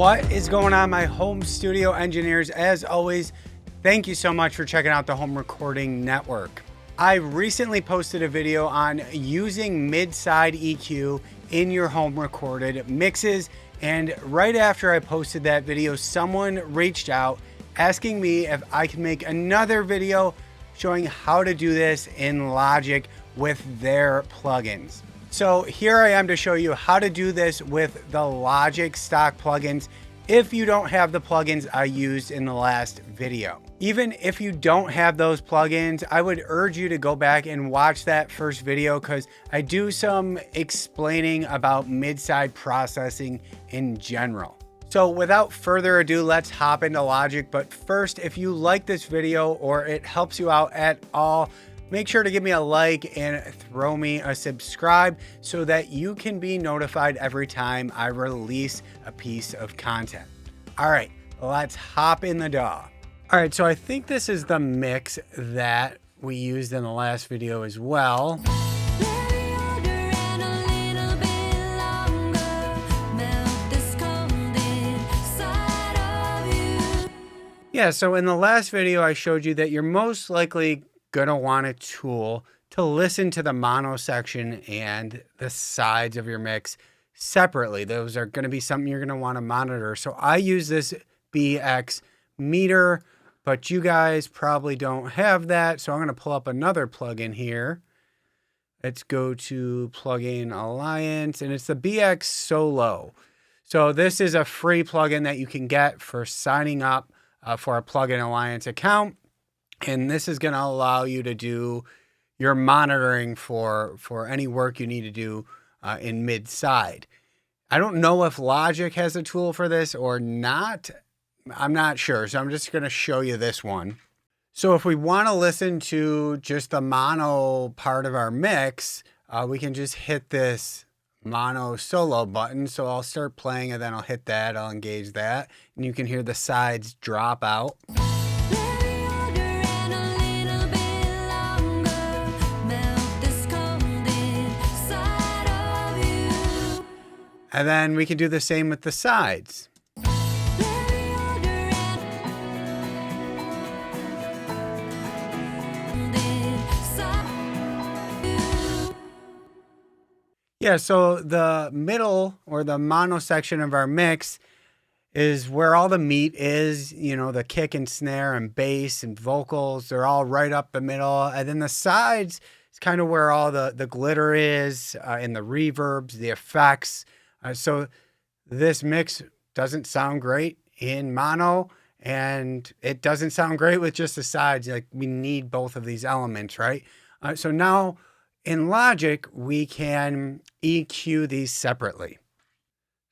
What is going on, my home studio engineers? As always, thank you so much for checking out the Home Recording Network. I recently posted a video on using mid-side EQ in your home recorded mixes, and right after I posted that video, someone reached out asking me if I could make another video showing how to do this in Logic with their plugins. So here I am to show you how to do this with the Logic stock plugins if you don't have the plugins I used in the last video. Even if you don't have those plugins, I would urge you to go back and watch that first video because I do some explaining about mid-side processing in general. So without further ado, let's hop into Logic. But first, if you like this video or it helps you out at all, make sure to give me a like and throw me a subscribe so that you can be notified every time I release a piece of content. All right, let's hop in the DAW. All right, so I think this is the mix that we used in the last video as well. Yeah, so in the last video, I showed you that you're most likely gonna want a tool to listen to the mono section and the sides of your mix separately. Those are gonna be something you're gonna wanna monitor. So I use this BX meter, but you guys probably don't have that. So I'm gonna pull up another plugin here. Let's go to Plugin Alliance, and it's the BX Solo. So this is a free plugin that you can get for signing up for a Plugin Alliance account. And this is going to allow you to do your monitoring for any work you need to do in mid-side. I don't know if Logic has a tool for this or not. I'm not sure. So I'm just going to show you this one. So if we want to listen to just the mono part of our mix, we can just hit this mono solo button. So I'll start playing and then I'll hit that. I'll engage that. And you can hear the sides drop out. And then we can do the same with the sides. Yeah, so the middle or the mono section of our mix is where all the meat is, you know, the kick and snare and bass and vocals, they're all right up the middle. And then the sides is kind of where all the glitter is and the reverbs, the effects. So this mix doesn't sound great in mono, and it doesn't sound great with just the sides. Like, we need both of these elements, right? So now in Logic, we can EQ these separately.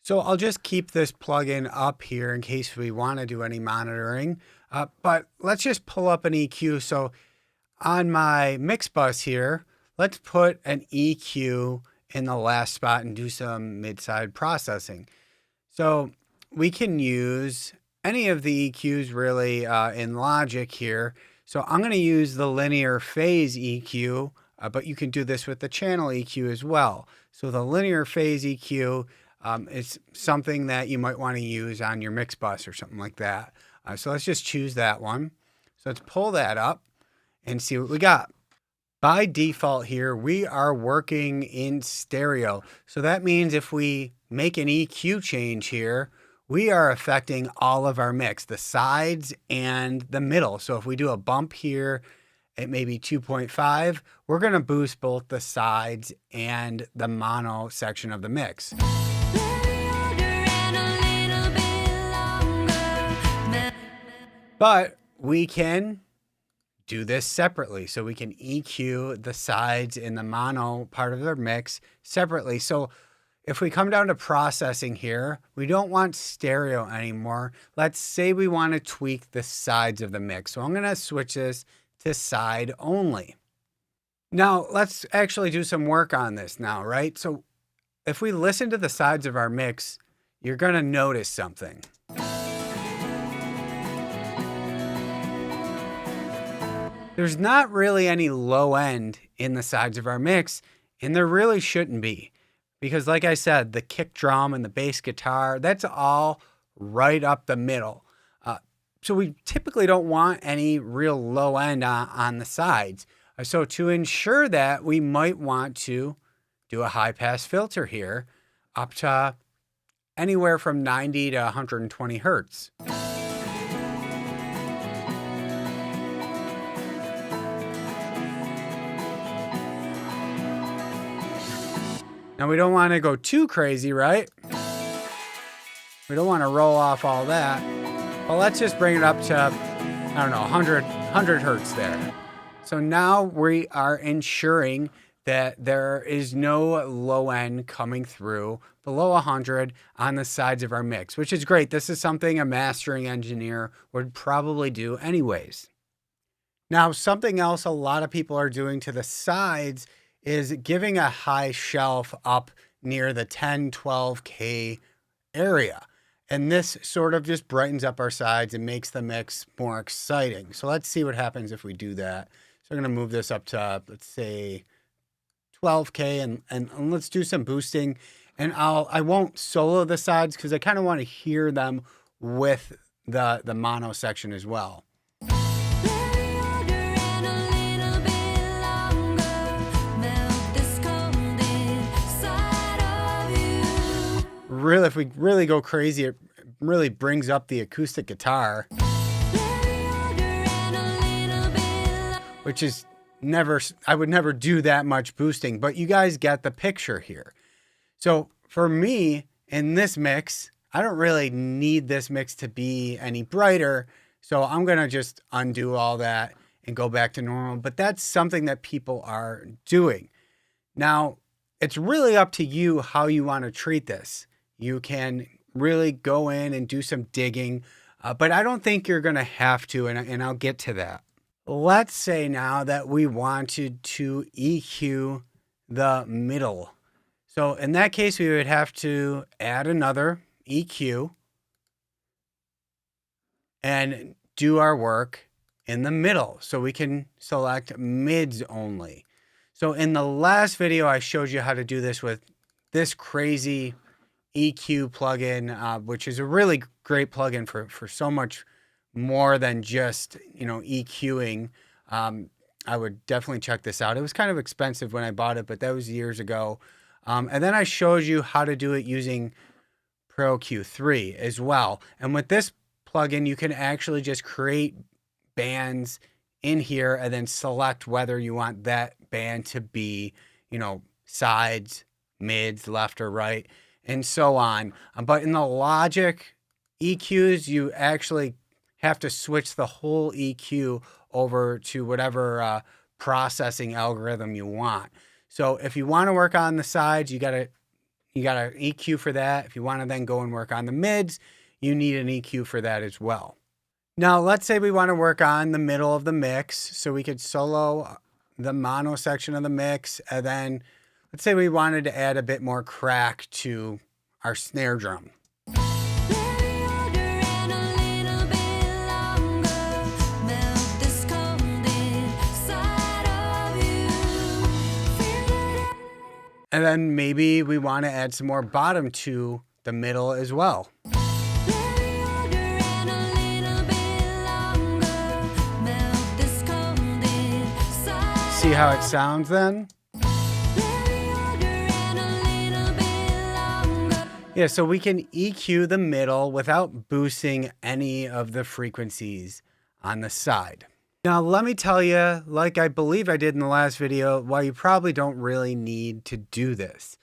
So I'll just keep this plugin up here in case we want to do any monitoring. But let's just pull up an EQ. So on my mix bus here, let's put an EQ in the last spot and do some mid-side processing. So we can use any of the EQs really in Logic here. So I'm going to use the linear phase EQ, but you can do this with the channel EQ as well. So the linear phase EQ is something that you might want to use on your mix bus or something like that. So let's just choose that one. So let's pull that up and see what we got. By default here, we are working in stereo. So that means if we make an EQ change here, we are affecting all of our mix, the sides and the middle. So if we do a bump here at maybe 2.5, we're going to boost both the sides and the mono section of the mix. But we can do this separately. So we can EQ the sides in the mono part of their mix separately. So if we come down to processing here, we don't want stereo anymore. Let's say we want to tweak the sides of the mix. So I'm going to switch this to side only. Now let's actually do some work on this now, right? So if we listen to the sides of our mix, you're going to notice something. There's not really any low end in the sides of our mix, and there really shouldn't be. Because like I said, the kick drum and the bass guitar, that's all right up the middle. So we typically don't want any real low end on the sides. So to ensure that, we might want to do a high pass filter here up to anywhere from 90 to 120 hertz. Now we don't want to go too crazy, right? We don't want to roll off all that. But let's just bring it up to, I don't know, 100 hertz there. So now we are ensuring that there is no low end coming through below 100 on the sides of our mix, which is great. This is something a mastering engineer would probably do anyways. Now, something else a lot of people are doing to the sides is giving a high shelf up near the 10, 12K area. And this sort of just brightens up our sides and makes the mix more exciting. So let's see what happens if we do that. So I'm going to move this up to, let's say, 12K and let's do some boosting. And I won't solo the sides because I kind of want to hear them with the mono section as well. Really, if we really go crazy, it really brings up the acoustic guitar, which is I would never do that much boosting, but you guys get the picture here. So for me in this mix, I don't really need this mix to be any brighter. So I'm going to just undo all that and go back to normal. But that's something that people are doing. Now, it's really up to you how you want to treat this. You can really go in and do some digging, but I don't think you're going to have to, and I'll get to that. Let's say now that we wanted to EQ the middle. So in that case, we would have to add another EQ and do our work in the middle. So we can select mids only. So in the last video, I showed you how to do this with this crazy EQ plugin, which is a really great plugin for so much more than just, EQing. I would definitely check this out. It was kind of expensive when I bought it, but that was years ago. And then I showed you how to do it using Pro Q3 as well. And with this plugin, you can actually just create bands in here and then select whether you want that band to be, sides, mids, left or right, and so on. But in the Logic EQs, you actually have to switch the whole EQ over to whatever processing algorithm you want. So if you want to work on the sides, you gotta EQ for that. If you want to then go and work on the mids, you need an EQ for that as well. Now, let's say we want to work on the middle of the mix. So we could solo the mono section of the mix, and then let's say we wanted to add a bit more crack to our snare drum. And then maybe we want to add some more bottom to the middle as well. See how it sounds then? Yeah, so we can EQ the middle without boosting any of the frequencies on the side. Now, let me tell you, like I believe I did in the last video, why you probably don't really need to do this.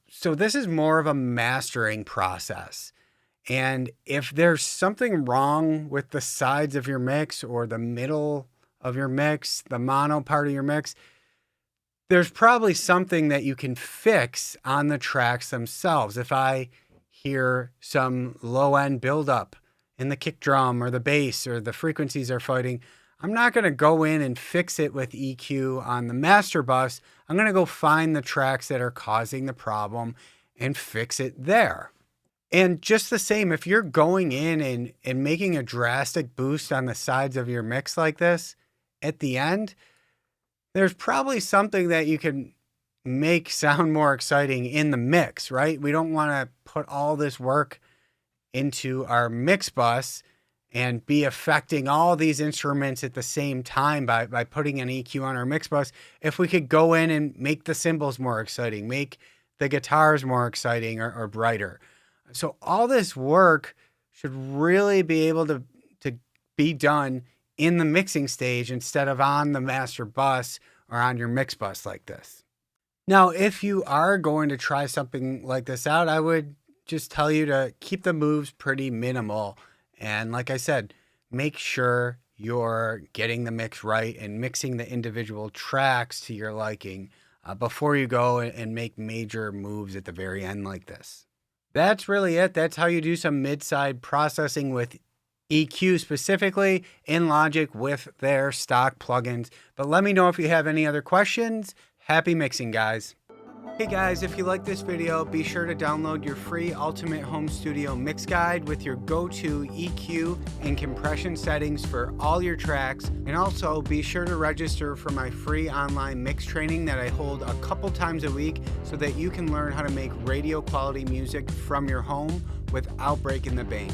So this is more of a mastering process. And if there's something wrong with the sides of your mix or the middle of your mix, the mono part of your mix, there's probably something that you can fix on the tracks themselves. If I hear some low end buildup in the kick drum or the bass or the frequencies are fighting, I'm not going to go in and fix it with EQ on the master bus. I'm going to go find the tracks that are causing the problem and fix it there. And just the same, if you're going in and making a drastic boost on the sides of your mix like this, at the end, there's probably something that you can make sound more exciting in the mix, right? We don't want to put all this work into our mix bus and be affecting all these instruments at the same time by putting an EQ on our mix bus, if we could go in and make the cymbals more exciting, make the guitars more exciting or brighter. So all this work should really be able to be done in the mixing stage instead of on the master bus or on your mix bus like this. Now, if you are going to try something like this out, I would just tell you to keep the moves pretty minimal. And like I said, make sure you're getting the mix right and mixing the individual tracks to your liking before you go and make major moves at the very end like this. That's really it. That's how you do some mid-side processing with EQ, specifically in Logic with their stock plugins. But let me know if you have any other questions. Happy mixing, guys. Hey guys, if you like this video, be sure to download your free Ultimate Home Studio Mix Guide with your go-to EQ and compression settings for all your tracks. And also be sure to register for my free online mix training that I hold a couple times a week so that you can learn how to make radio quality music from your home without breaking the bank.